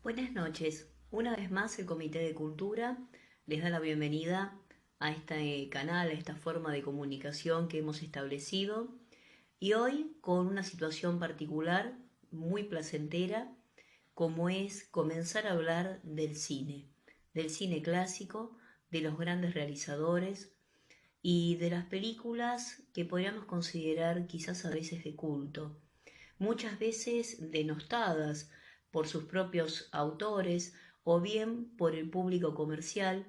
Buenas noches. Una vez más el Comité de Cultura les da la bienvenida a este canal, a esta forma de comunicación que hemos establecido y hoy con una situación particular muy placentera como es comenzar a hablar del cine clásico, de los grandes realizadores y de las películas que podríamos considerar quizás a veces de culto, muchas veces denostadas por sus propios autores o bien por el público comercial,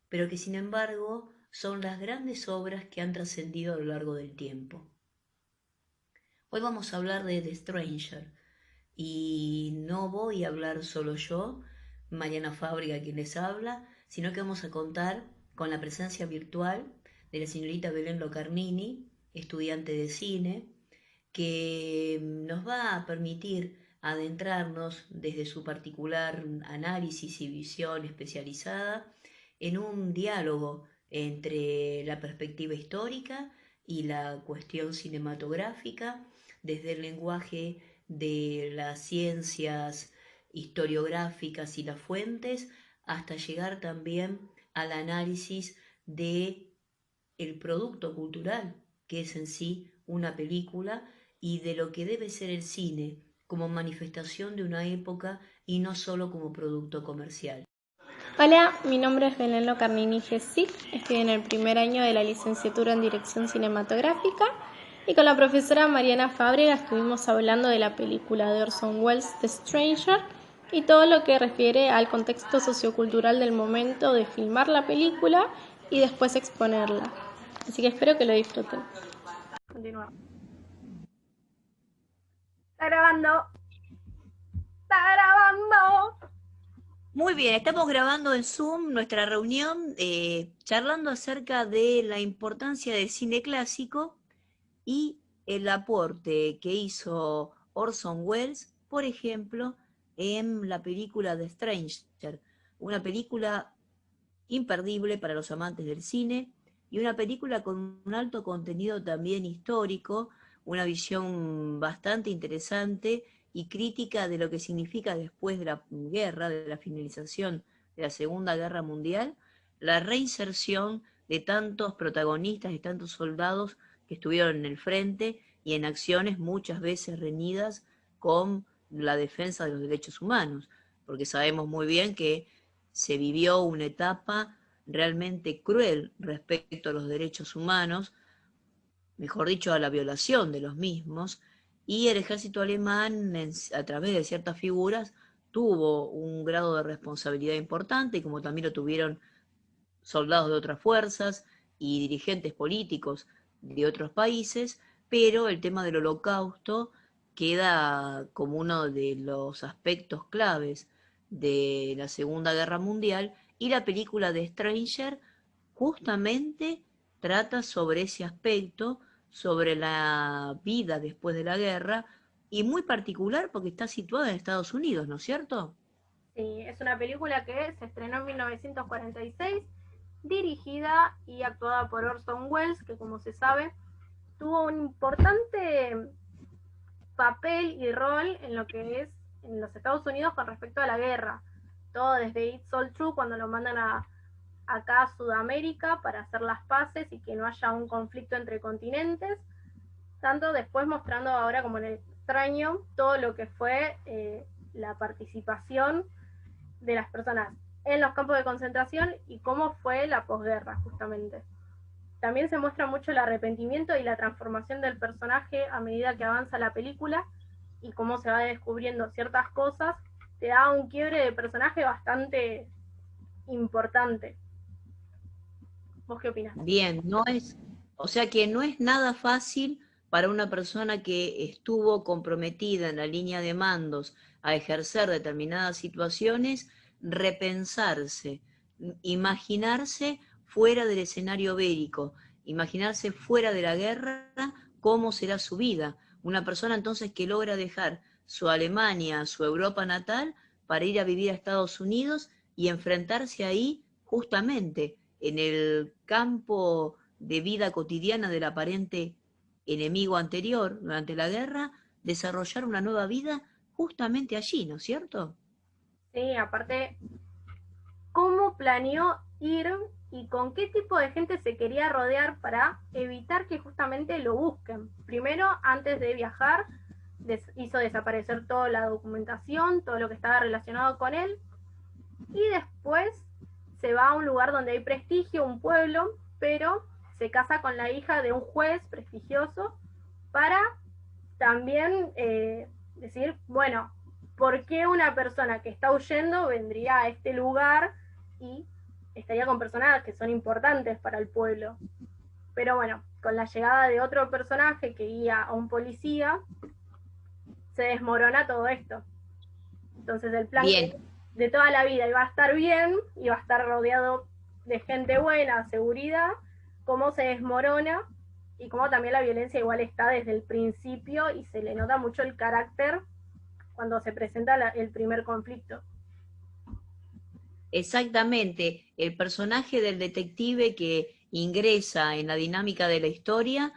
pero que sin embargo son las grandes obras que han trascendido a lo largo del tiempo. Hoy vamos a hablar de The Stranger y no voy a hablar solo yo, Mariana Fábrega quien les habla, sino que vamos a contar con la presencia virtual de la señorita Belén Locarnini, estudiante de cine, que nos va a permitir adentrarnos desde su particular análisis y visión especializada en un diálogo entre la perspectiva histórica y la cuestión cinematográfica, desde el lenguaje de las ciencias historiográficas y las fuentes, hasta llegar también al análisis de el producto cultural, que es en sí una película, y de lo que debe ser el cine como manifestación de una época y no solo como producto comercial. Hola, mi nombre es Belén Locarnini Gesic, estoy en el primer año de la licenciatura en Dirección Cinematográfica y con la profesora Mariana Fábrega estuvimos hablando de la película de Orson Welles, The Stranger, y todo lo que refiere al contexto sociocultural del momento de filmar la película y después exponerla. Así que espero que lo disfruten. Continuamos. Está grabando. Está grabando. Muy bien, estamos grabando en Zoom nuestra reunión, charlando acerca de la importancia del cine clásico y el aporte que hizo Orson Welles, por ejemplo, en la película The Stranger, una película imperdible para los amantes del cine y una película con un alto contenido también histórico, una visión bastante interesante y crítica de lo que significa después de la guerra, de la finalización de la Segunda Guerra Mundial, la reinserción de tantos protagonistas y tantos soldados que estuvieron en el frente y en acciones muchas veces reñidas con la defensa de los derechos humanos, porque sabemos muy bien que se vivió una etapa realmente cruel respecto a los derechos humanos, mejor dicho, a la violación de los mismos, y el ejército alemán, a través de ciertas figuras, tuvo un grado de responsabilidad importante, como también lo tuvieron soldados de otras fuerzas y dirigentes políticos de otros países, pero el tema del holocausto queda como uno de los aspectos claves de la Segunda Guerra Mundial y la película de Stranger justamente trata sobre ese aspecto, sobre la vida después de la guerra y muy particular porque está situada en Estados Unidos, ¿no es cierto? Sí, es una película que se estrenó en 1946, dirigida y actuada por Orson Welles, que como se sabe tuvo un importante papel y rol en lo que es en los Estados Unidos con respecto a la guerra. Todo desde It's All True, cuando lo mandan acá a Sudamérica para hacer las paces y que no haya un conflicto entre continentes, tanto después mostrando ahora como en el extraño todo lo que fue la participación de las personas en los campos de concentración y cómo fue la posguerra justamente. También se muestra mucho el arrepentimiento y la transformación del personaje a medida que avanza la película y cómo se va descubriendo ciertas cosas, te da un quiebre de personaje bastante importante. ¿Vos qué opinás? Bien, o sea que no es nada fácil para una persona que estuvo comprometida en la línea de mandos a ejercer determinadas situaciones, repensarse, imaginarse fuera del escenario bélico, imaginarse fuera de la guerra, cómo será su vida. Una persona entonces que logra dejar su Alemania, su Europa natal, para ir a vivir a Estados Unidos y enfrentarse ahí justamente en el campo de vida cotidiana del aparente enemigo anterior durante la guerra, desarrollar una nueva vida justamente allí, ¿no es cierto? Sí, aparte, ¿cómo planeó ir y con qué tipo de gente se quería rodear para evitar que justamente lo busquen? Primero, antes de viajar, hizo desaparecer toda la documentación, todo lo que estaba relacionado con él, y después se va a un lugar donde hay prestigio, un pueblo, pero se casa con la hija de un juez prestigioso para también decir, bueno, ¿por qué una persona que está huyendo vendría a este lugar y estaría con personas que son importantes para el pueblo? Pero bueno, con la llegada de otro personaje que guía a un policía, se desmorona todo esto. Entonces el plan que Bien, de toda la vida iba a estar bien, iba a estar rodeado de gente buena, seguridad, cómo se desmorona y cómo también la violencia igual está desde el principio y se le nota mucho el carácter cuando se presenta el primer conflicto. exactamente. El personaje del detective que ingresa en la dinámica de la historia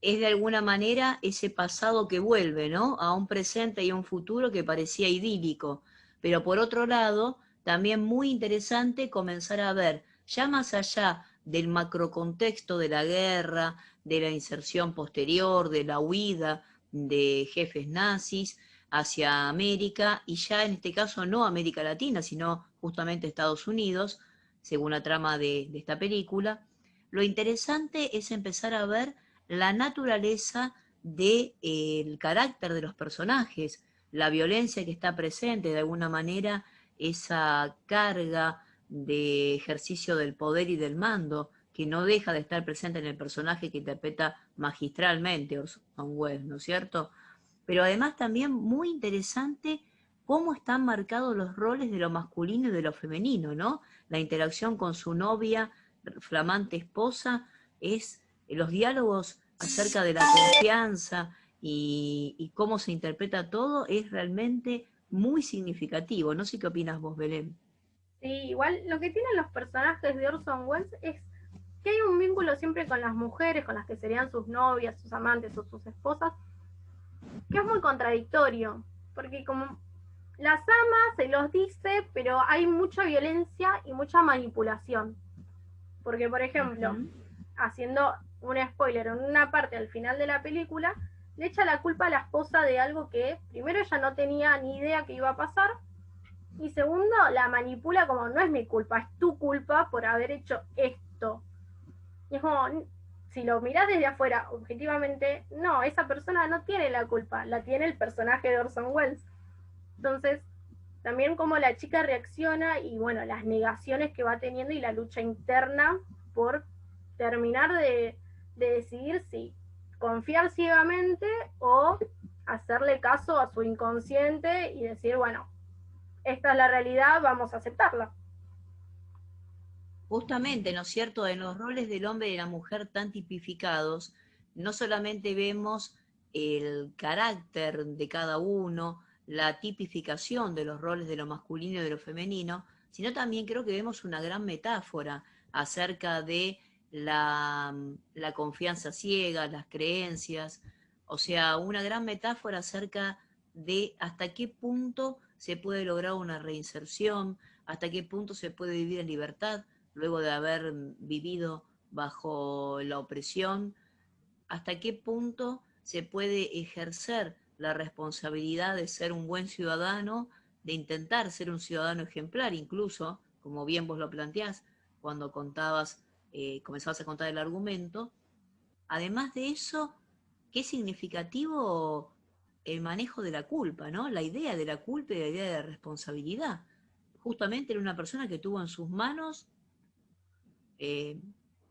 es de alguna manera ese pasado que vuelve, ¿no? A un presente y a un futuro que parecía idílico. Pero por otro lado, también muy interesante comenzar a ver, ya más allá del macrocontexto de la guerra, de la inserción posterior, de la huida de jefes nazis hacia América, y ya en este caso no América Latina, sino justamente Estados Unidos, según la trama de esta película, lo interesante es empezar a ver la naturaleza del carácter de los personajes, la violencia que está presente, de alguna manera esa carga de ejercicio del poder y del mando, que no deja de estar presente en el personaje que interpreta magistralmente Orson Welles, ¿no es cierto? Pero además también muy interesante cómo están marcados los roles de lo masculino y de lo femenino, ¿no? La interacción con su novia, flamante esposa, es los diálogos acerca de la confianza y cómo se interpreta todo es realmente muy significativo. No sé qué opinas vos, Belén. Sí, igual lo que tienen los personajes de Orson Welles es que hay un vínculo siempre con las mujeres, con las que serían sus novias, sus amantes o sus esposas, que es muy contradictorio, porque como las ama, se los dice, pero hay mucha violencia y mucha manipulación. Porque, por ejemplo, Ujú. haciendo un spoiler en una parte al final de la película, le echa la culpa a la esposa de algo que primero ella no tenía ni idea que iba a pasar y segundo la manipula como no es mi culpa, es tu culpa por haber hecho esto. Y es como, si lo mirás desde afuera, objetivamente, no, esa persona no tiene la culpa, la tiene el personaje de Orson Welles. Entonces, también cómo la chica reacciona y bueno, las negaciones que va teniendo y la lucha interna por terminar de decidir si confiar ciegamente o hacerle caso a su inconsciente y decir, bueno, esta es la realidad, vamos a aceptarla. Justamente, ¿no es cierto?, en los roles del hombre y de la mujer tan tipificados, no solamente vemos el carácter de cada uno, la tipificación de los roles de lo masculino y de lo femenino, sino también creo que vemos una gran metáfora acerca de la confianza ciega, las creencias, o sea, una gran metáfora acerca de hasta qué punto se puede lograr una reinserción, hasta qué punto se puede vivir en libertad luego de haber vivido bajo la opresión, hasta qué punto se puede ejercer la responsabilidad de ser un buen ciudadano, de intentar ser un ciudadano ejemplar, incluso, como bien vos lo planteás, cuando comenzabas a contar el argumento. Además de eso, qué significativo el manejo de la culpa, ¿no? La idea de la culpa y la idea de la responsabilidad. Justamente era una persona que tuvo en sus manos eh,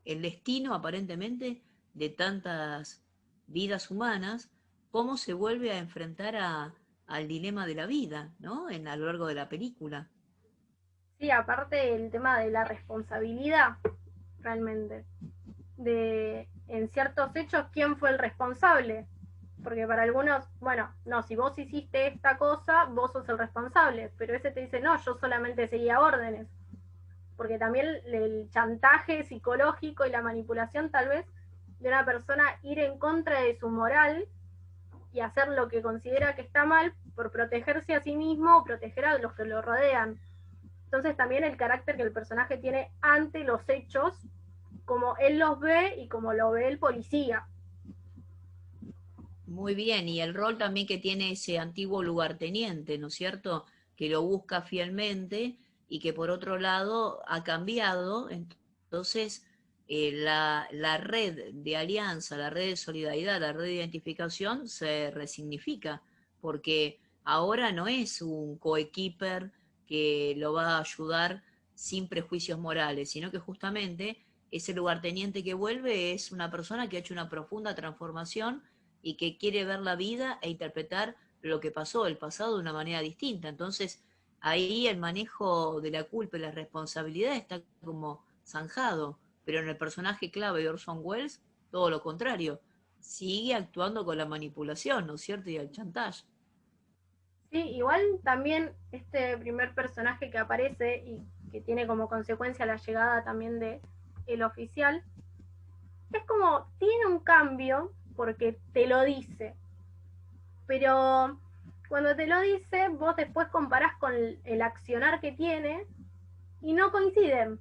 el destino aparentemente de tantas vidas humanas, cómo se vuelve a enfrentar al dilema de la vida, ¿no? A lo largo de la película. Sí, aparte el tema de la responsabilidad, realmente, de en ciertos hechos quién fue el responsable. Porque para algunos, bueno, no, si vos hiciste esta cosa, vos sos el responsable, pero ese te dice, no, yo solamente seguía órdenes. Porque también el chantaje psicológico y la manipulación tal vez de una persona ir en contra de su moral y hacer lo que considera que está mal por protegerse a sí mismo o proteger a los que lo rodean. Entonces también el carácter que el personaje tiene ante los hechos, como él los ve y como lo ve el policía. Muy bien, y el rol también que tiene ese antiguo lugarteniente, ¿no es cierto? Que lo busca fielmente y que por otro lado ha cambiado. Entonces, la red de alianza, la red de solidaridad, la red de identificación se resignifica, porque ahora no es un coequiper que lo va a ayudar sin prejuicios morales, sino que justamente ese lugarteniente que vuelve es una persona que ha hecho una profunda transformación y que quiere ver la vida e interpretar lo que pasó, el pasado, de una manera distinta. Entonces, ahí el manejo de la culpa y la responsabilidad está como zanjado, pero en el personaje clave de Orson Welles, todo lo contrario, sigue actuando con la manipulación, ¿no es cierto? Y el chantaje. Sí, igual también este primer personaje que aparece y que tiene como consecuencia la llegada también de el oficial, es como, tiene un cambio porque te lo dice, pero cuando te lo dice, vos después comparás con el accionar que tiene y no coinciden,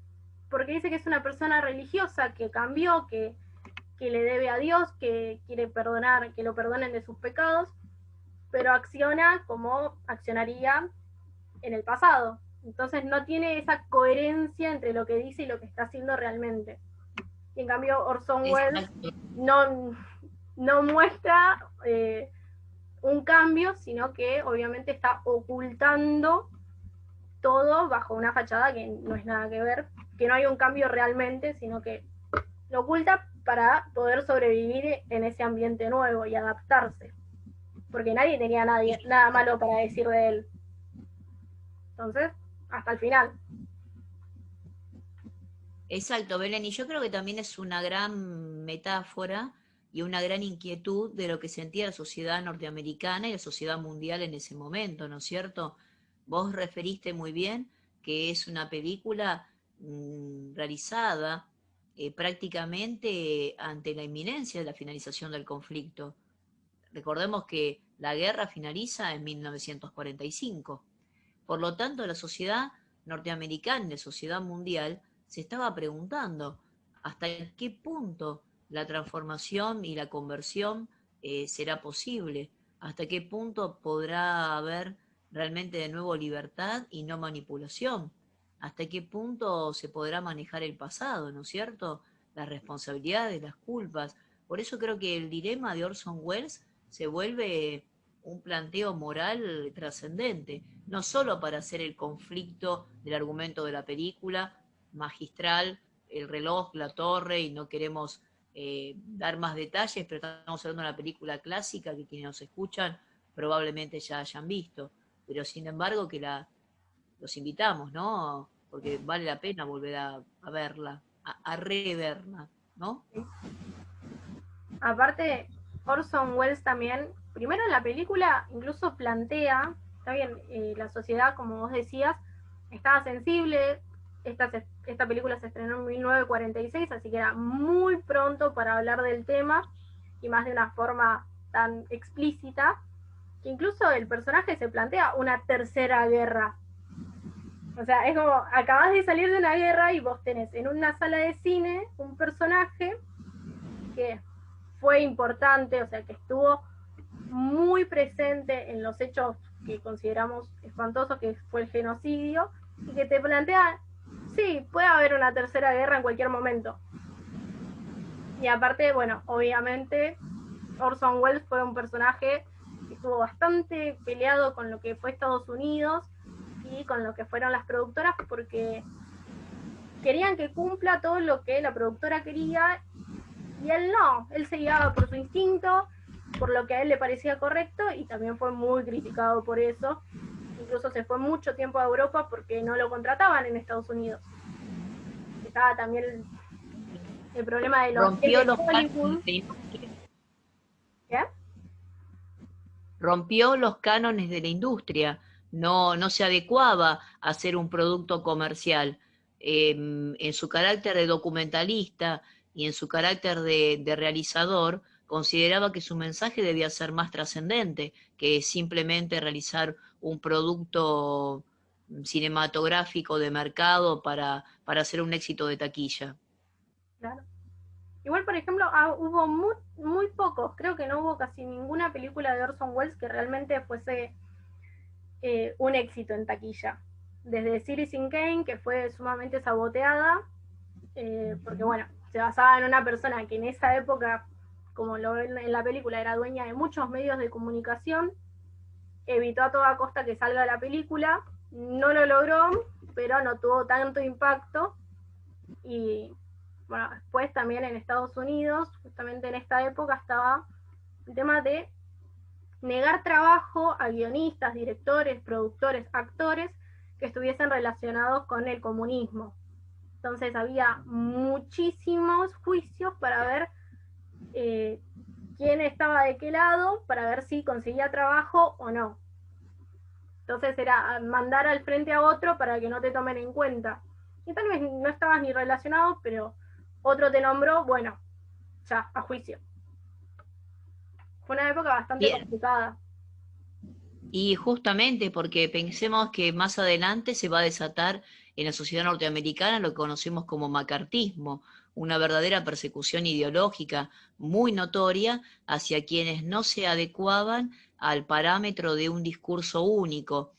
porque dice que es una persona religiosa, que cambió, que le debe a Dios, que quiere perdonar, que lo perdonen de sus pecados, pero acciona como accionaría en el pasado. Entonces no tiene esa coherencia entre lo que dice y lo que está haciendo realmente. Y en cambio Orson Welles Exacto. no, no muestra un cambio, sino que obviamente está ocultando todo bajo una fachada que no es nada que ver, que no hay un cambio realmente, sino que lo oculta para poder sobrevivir en ese ambiente nuevo y adaptarse, porque nadie tenía nada malo para decir de él. Entonces, hasta el final. Exacto, Belén, y yo creo que también es una gran metáfora y una gran inquietud de lo que sentía la sociedad norteamericana y la sociedad mundial en ese momento, ¿no es cierto? Vos referiste muy bien que es una película realizada prácticamente ante la inminencia de la finalización del conflicto. Recordemos que la guerra finaliza en 1945. Por lo tanto, la sociedad norteamericana y la sociedad mundial se estaba preguntando hasta qué punto la transformación y la conversión será posible, hasta qué punto podrá haber realmente de nuevo libertad y no manipulación, hasta qué punto se podrá manejar el pasado, ¿no es cierto? Las responsabilidades, las culpas. Por eso creo que el dilema de Orson Welles se vuelve un planteo moral trascendente, no solo para hacer el conflicto del argumento de la película, magistral, el reloj, la torre, y no queremos dar más detalles, pero estamos hablando de una película clásica que quienes nos escuchan probablemente ya hayan visto, pero sin embargo que los invitamos, ¿no? Porque vale la pena volver a verla, a reverla, ¿no? Aparte, Orson Welles también, primero en la película incluso plantea, está bien, la sociedad, como vos decías, estaba sensible, esta película se estrenó en 1946, así que era muy pronto para hablar del tema, y más de una forma tan explícita, que incluso el personaje se plantea una tercera guerra. O sea, es como, acabas de salir de una guerra y vos tenés en una sala de cine un personaje que fue importante, o sea, que estuvo muy presente en los hechos que consideramos espantosos, que fue el genocidio, y que te plantea, sí, puede haber una tercera guerra en cualquier momento. Y aparte, bueno, obviamente Orson Welles fue un personaje que estuvo bastante peleado con lo que fue Estados Unidos y con lo que fueron las productoras, porque querían que cumpla todo lo que la productora quería, y él no, él se guiaba por su instinto, por lo que a él le parecía correcto, y también fue muy criticado por eso. Incluso se fue mucho tiempo a Europa porque no lo contrataban en Estados Unidos. Estaba también el problema de los Rompió de los Hollywood. cánones de la industria. ¿Qué? Rompió los cánones de la industria, no se adecuaba a ser un producto comercial. En su carácter de documentalista y en su carácter de realizador, consideraba que su mensaje debía ser más trascendente que simplemente realizar un producto cinematográfico de mercado para hacer un éxito de taquilla. Claro. Igual, por ejemplo, hubo muy pocos, creo que no hubo casi ninguna película de Orson Welles que realmente fuese un éxito en taquilla. Desde Citizen Kane, que fue sumamente saboteada, porque bueno, se basaba en una persona que en esa época, como lo ven en la película, era dueña de muchos medios de comunicación, evitó a toda costa que salga la película, no lo logró, pero no tuvo tanto impacto. Y bueno, después también en Estados Unidos, justamente en esta época, estaba el tema de negar trabajo a guionistas, directores, productores, actores que estuviesen relacionados con el comunismo. Entonces había muchísimos juicios para ver quién estaba de qué lado, para ver si conseguía trabajo o no. Entonces era mandar al frente a otro para que no te tomen en cuenta. Y tal vez no estabas ni relacionado, pero otro te nombró, bueno, ya, a juicio. Fue una época bastante Bien. complicada. Y justamente porque pensemos que más adelante se va a desatar en la sociedad norteamericana lo que conocemos como macartismo, una verdadera persecución ideológica muy notoria hacia quienes no se adecuaban al parámetro de un discurso único.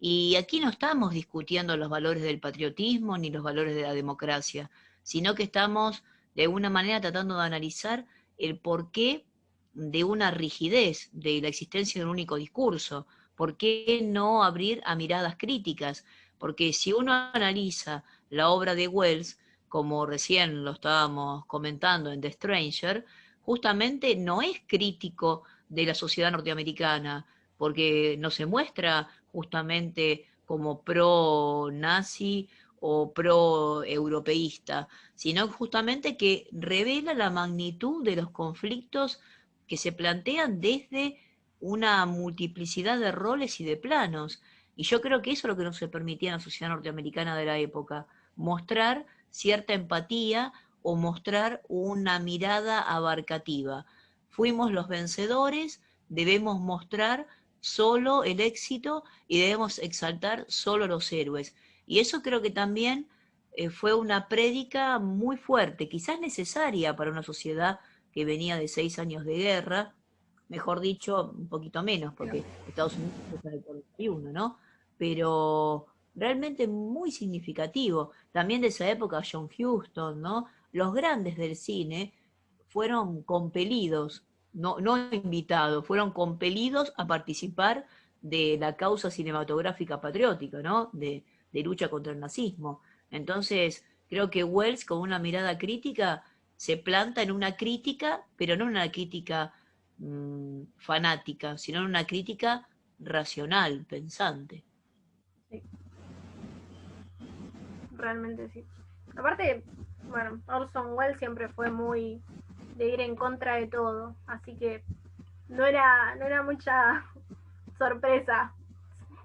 Y aquí no estamos discutiendo los valores del patriotismo ni los valores de la democracia, sino que estamos de alguna manera tratando de analizar el porqué de una rigidez de la existencia de un único discurso. ¿Por qué no abrir a miradas críticas? Porque si uno analiza la obra de Wells, como recién lo estábamos comentando en The Stranger, justamente no es crítico de la sociedad norteamericana, porque no se muestra justamente como pro-nazi o pro-europeísta, sino justamente que revela la magnitud de los conflictos que se plantean desde una multiplicidad de roles y de planos. Y yo creo que eso es lo que no se permitía en la sociedad norteamericana de la época, mostrar cierta empatía o mostrar una mirada abarcativa. Fuimos los vencedores, debemos mostrar solo el éxito y debemos exaltar solo los héroes. Y eso creo que también fue una prédica muy fuerte, quizás necesaria para una sociedad que venía de 6 años de guerra, mejor dicho, un poquito menos, porque Estados Unidos empezó en el 41, ¿no? Pero realmente muy significativo. También de esa época John Huston, ¿no? Los grandes del cine fueron compelidos, no invitados, fueron compelidos a participar de la causa cinematográfica patriótica, ¿no? De lucha contra el nazismo. Entonces, creo que Wells, con una mirada crítica, se planta en una crítica, pero no en una crítica fanática, sino en una crítica racional, pensante. Sí, realmente sí. Aparte, bueno, Orson Welles siempre fue muy de ir en contra de todo, así que no era mucha sorpresa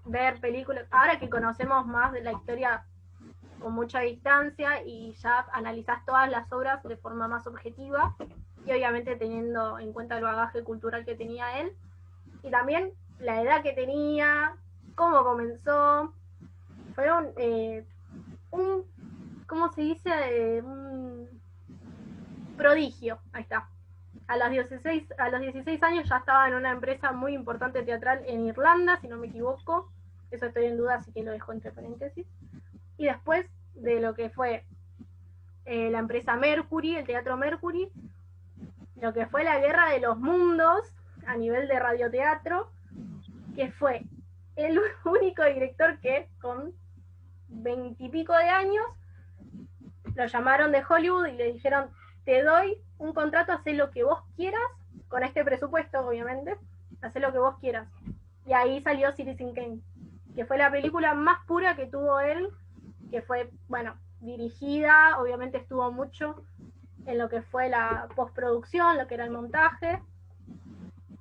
ver películas. Ahora que conocemos más de la historia con mucha distancia y ya analizás todas las obras de forma más objetiva y obviamente teniendo en cuenta el bagaje cultural que tenía él y también la edad que tenía, cómo comenzó, fueron un, ¿cómo se dice? Un prodigio, ahí está. A los 16 años ya estaba en una empresa muy importante teatral en Irlanda, si no me equivoco. Eso estoy en duda, así que lo dejo entre paréntesis. Y después de lo que fue la empresa Mercury, el Teatro Mercury, lo que fue la Guerra de los Mundos a nivel de radioteatro, que fue el único director que con 20 y pico de años lo llamaron de Hollywood y le dijeron, te doy un contrato, haz lo que vos quieras, con este presupuesto obviamente, haz lo que vos quieras. Y ahí salió Citizen Kane, que fue la película más pura que tuvo él, que fue, bueno, dirigida, obviamente estuvo mucho en lo que fue la postproducción, lo que era el montaje,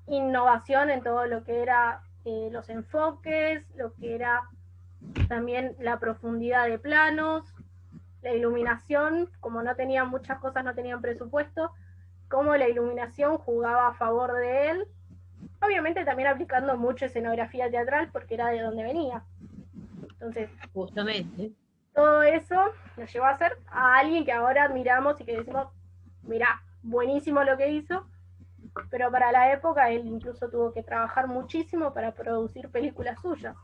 innovación en todo lo que era los enfoques, lo que era también la profundidad de planos, la iluminación, como no tenían muchas cosas, no tenían presupuesto, cómo la iluminación jugaba a favor de él, obviamente también aplicando mucho escenografía teatral porque era de donde venía. Entonces, Justamente. todo eso nos llevó a ser a alguien que ahora admiramos y que decimos, mirá, buenísimo lo que hizo, pero para la época él incluso tuvo que trabajar muchísimo para producir películas suyas.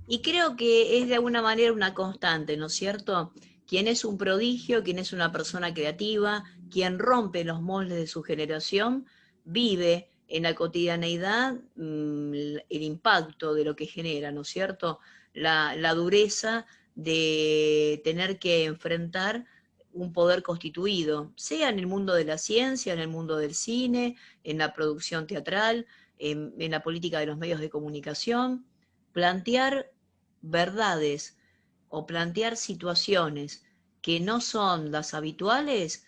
Y creo que es de alguna manera una constante, ¿no es cierto? Quien es un prodigio, quien es una persona creativa, quien rompe los moldes de su generación, vive en la cotidianeidad el impacto de lo que genera, ¿no es cierto? La dureza de tener que enfrentar un poder constituido, sea en el mundo de la ciencia, en el mundo del cine, en la producción teatral, en la política de los medios de comunicación, plantear verdades o plantear situaciones que no son las habituales,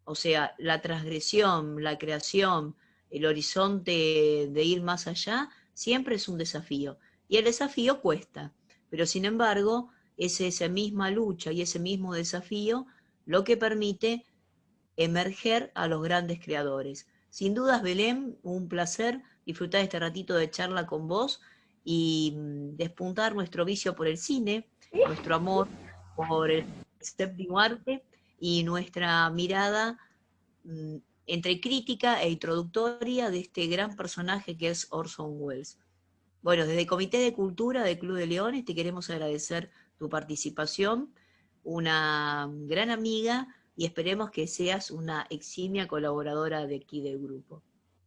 o sea, la transgresión, la creación, el horizonte de ir más allá, siempre es un desafío. Y el desafío cuesta, pero sin embargo, es esa misma lucha y ese mismo desafío lo que permite emerger a los grandes creadores. Sin dudas, Belén, un placer disfrutar este ratito de charla con vos y despuntar nuestro vicio por el cine, ¿Sí? nuestro amor por el séptimo arte y nuestra mirada mm, entre crítica e introductoria de este gran personaje que es Orson Welles. Bueno, desde el Comité de Cultura del Club de Leones te queremos agradecer tu participación, una gran amiga y esperemos que seas una eximia colaboradora de aquí del grupo.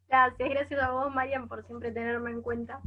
Gracias, gracias a vos, Marian, por siempre tenerme en cuenta.